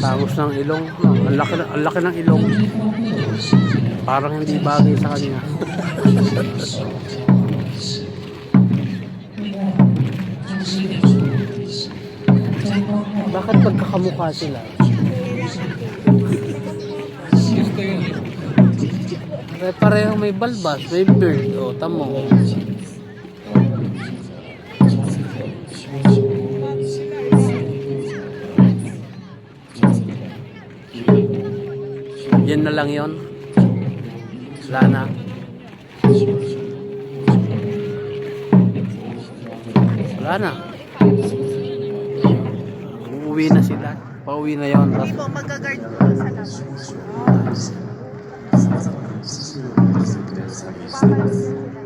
Tangos ng ilong. No, ang laki ng ilong. Parang hindi bagay sa kanya. Bakit magkakamukha sila? Gusto yun. Parehong may balbas, may beard. O, tamo. Yan na lang yon. Wala na. Wala na. Uuwi na sila. Pauwi na yon. Hindi po, mag-guard po sa labas. Papalasin sila.